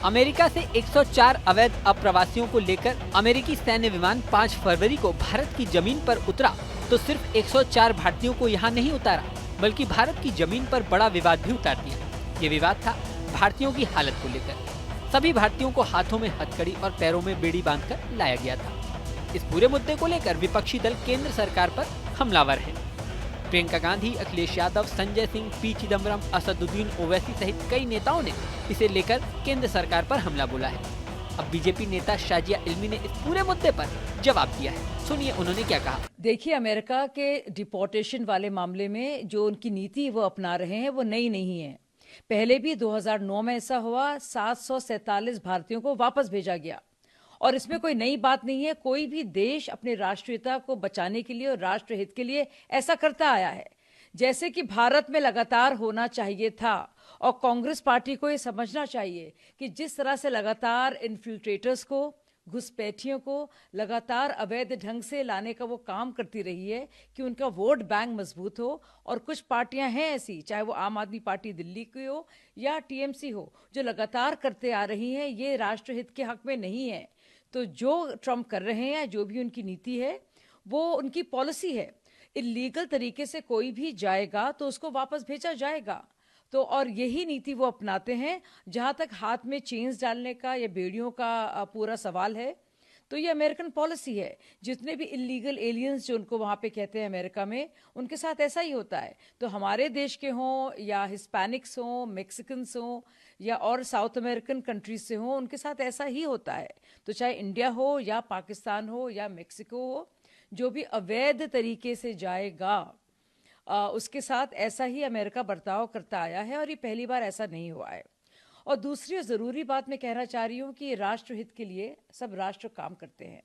America से 104 अवैध अप्रवासियों को लेकर अमेरिकी सैन्य विमान 5 फरवरी को भारत की जमीन पर उतरा तो सिर्फ 104 भारतीयों को यहाँ नहीं उतारा, बल्कि भारत की जमीन पर बड़ा विवाद भी उतार दिया। ये विवाद था भारतीयों की हालत को लेकर। सभी भारतीयों को हाथों में हथकड़ी और पैरों में बेड़ी बांधकर लाया गया था। इस पूरे मुद्दे को लेकर विपक्षी दल केंद्र सरकार पर हमलावर है। प्रियंका गांधी, अखिलेश यादव, संजय सिंह, पी चिदम्बरम, असदुद्दीन ओवैसी सहित कई नेताओं ने इसे लेकर केंद्र सरकार पर हमला बोला है। अब बीजेपी नेता शाजिया इल्मी ने इस पूरे मुद्दे पर जवाब दिया है। सुनिए उन्होंने क्या कहा। देखिए, अमेरिका के डिपोर्टेशन वाले मामले में जो उनकी नीति वो अपना रहे हैं वो नई नहीं है। पहले भी 2009 में ऐसा हुआ, 747 भारतीयों को वापस भेजा गया और इसमें कोई नई बात नहीं है। कोई भी देश अपनी राष्ट्रीयता को बचाने के लिए और राष्ट्रहित के लिए ऐसा करता आया है, जैसे कि भारत में लगातार होना चाहिए था। और कांग्रेस पार्टी को ये समझना चाहिए कि जिस तरह से लगातार इन्फिल्ट्रेटर्स को, घुसपैठियों को लगातार अवैध ढंग से लाने का वो काम करती रही है कि उनका वोट बैंक मजबूत हो। और कुछ पार्टियां हैं ऐसी, चाहे वो आम आदमी पार्टी दिल्ली की हो या टीएमसी हो, जो लगातार करते आ रही हैं, ये राष्ट्रहित के हक में नहीं है। तो जो ट्रम्प कर रहे हैं, जो भी उनकी नीति है, वो उनकी पॉलिसी है। इलीगल तरीके से कोई भी जाएगा तो उसको वापस भेजा जाएगा। तो और यही नीति वो अपनाते हैं। जहां तक हाथ में चेन्स डालने का या बेड़ियों का पूरा सवाल है, तो ये अमेरिकन पॉलिसी है। जितने भी इलीगल एलियंस जो उनको वहां पे कहते हैं अमेरिका में, उनके साथ ऐसा ही होता है। तो हमारे देश के हों या हिस्पैनिक्स हों, मेक्सिकन्स हों या और साउथ अमेरिकन कंट्रीज से हों, उनके साथ ऐसा ही होता है। तो चाहे इंडिया हो या पाकिस्तान हो या मेक्सिको हो, जो भी अवैध तरीके से जाएगा उसके साथ ऐसा ही अमेरिका बर्ताव करता आया है और ये पहली बार ऐसा नहीं हुआ है। और दूसरी ज़रूरी बात मैं कहना चाह रही हूँ कि राष्ट्रहित के लिए सब राष्ट्र काम करते हैं,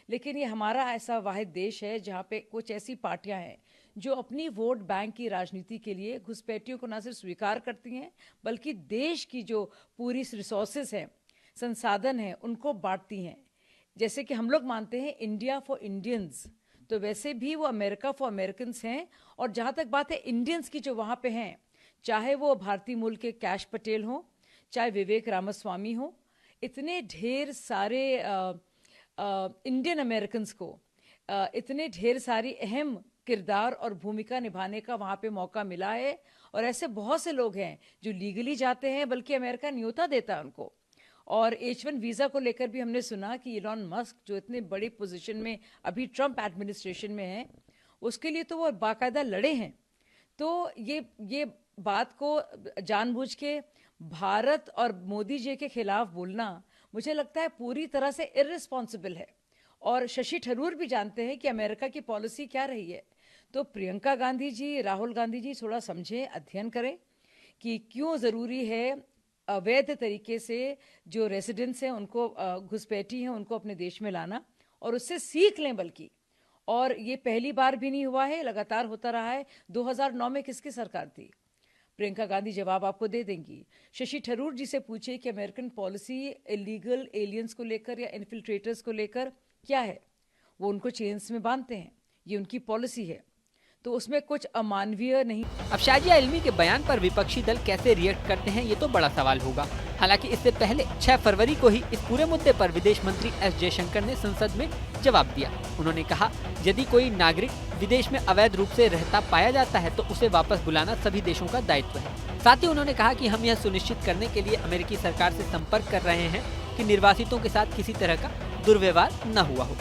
लेकिन ये हमारा ऐसा वाहिद देश है जहाँ पे कुछ ऐसी पार्टियाँ हैं जो अपनी वोट बैंक की राजनीति के लिए घुसपैठियों को न सिर्फ स्वीकार करती हैं, बल्कि देश की जो पूरी रिसोर्सेज हैं, संसाधन हैं, उनको बांटती हैं। जैसे कि हम लोग मानते हैं इंडिया फॉर इंडियंस, तो वैसे भी वो अमेरिका फॉर अमेरिकन्स हैं। और जहाँ तक बात है इंडियंस की जो वहाँ पे हैं, चाहे वो भारतीय मूल के कैश पटेल हों, चाहे विवेक रामास्वामी हो, इतने ढेर सारे इंडियन अमेरिकन्स को इतने ढेर सारी अहम किरदार और भूमिका निभाने का वहाँ पे मौका मिला है। और ऐसे बहुत से लोग हैं जो लीगली जाते हैं, बल्कि अमेरिका न्योता देता है उनको। और H1 वीज़ा को लेकर भी हमने सुना कि इलॉन मस्क जो इतने बड़ी पोजीशन में अभी ट्रम्प एडमिनिस्ट्रेशन में है, उसके लिए तो वो बाकायदा लड़े हैं। तो ये बात को जानबूझ के भारत और मोदी जी के खिलाफ बोलना मुझे लगता है पूरी तरह से इर्रिस्पॉन्सिबल है। और शशि थरूर भी जानते हैं कि अमेरिका की पॉलिसी क्या रही है। तो प्रियंका गांधी जी, राहुल गांधी जी थोड़ा समझें, अध्ययन करें कि क्यों ज़रूरी है अवैध तरीके से जो रेसिडेंट्स हैं, उनको घुसपैठी हैं, उनको अपने देश में लाना, और उससे सीख लें। बल्कि और ये पहली बार भी नहीं हुआ है, लगातार होता रहा है। 2009 में किसकी सरकार थी? प्रियंका गांधी जवाब आपको दे देंगी। शशि थरूर जी से पूछिए कि अमेरिकन पॉलिसी इलीगल एलियंस को लेकर या इन्फिल्ट्रेटर्स को लेकर क्या है। वो उनको चेन्स में बांधते हैं, ये उनकी पॉलिसी है, तो उसमें कुछ अमानवीय नहीं। अब शाजिया इल्मी के बयान पर विपक्षी दल कैसे रिएक्ट करते हैं, ये तो बड़ा सवाल होगा। हालांकि इससे पहले 6 फरवरी को ही इस पूरे मुद्दे पर विदेश मंत्री एस जयशंकर ने संसद में जवाब दिया। उन्होंने कहा, यदि कोई नागरिक विदेश में अवैध रूप से रहता पाया जाता है तो उसे वापस बुलाना सभी देशों का दायित्व है। साथ ही उन्होंने कहा कि हम यह सुनिश्चित करने के लिए अमेरिकी सरकार से संपर्क कर रहे हैं कि निर्वासितों के साथ किसी तरह का दुर्व्यवहार न हुआ हो।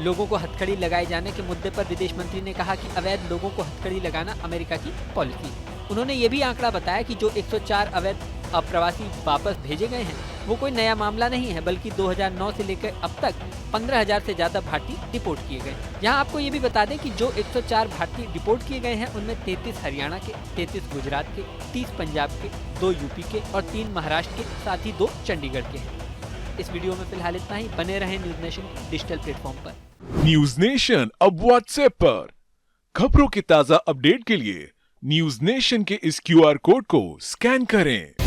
लोगों को हथकड़ी लगाए जाने के मुद्दे पर विदेश मंत्री ने कहा कि अवैध लोगों को हथकड़ी लगाना अमेरिका की पॉलिसी है। उन्होंने ये भी आंकड़ा बताया कि जो 104 अवैध अप्रवासी वापस भेजे गए हैं, वो कोई नया मामला नहीं है, बल्कि 2009 से लेकर अब तक 15,000 से ज्यादा भारतीय डिपोर्ट किए गए। यहाँ आपको ये भी बता दें कि जो 104 भारतीय डिपोर्ट किए गए हैं, उनमें 33 हरियाणा के, 33 गुजरात के, 30 पंजाब के, 2 यूपी के और 3 महाराष्ट्र के, साथ ही 2 चंडीगढ़ के हैं। इस वीडियो में फिलहाल इतना ही। बने रहें न्यूज नेशन के डिजिटल प्लेटफॉर्म पर। न्यूज नेशन अब व्हाट्सएप पर। खबरों की ताजा अपडेट के लिए न्यूज नेशन के इस QR कोड को स्कैन करें।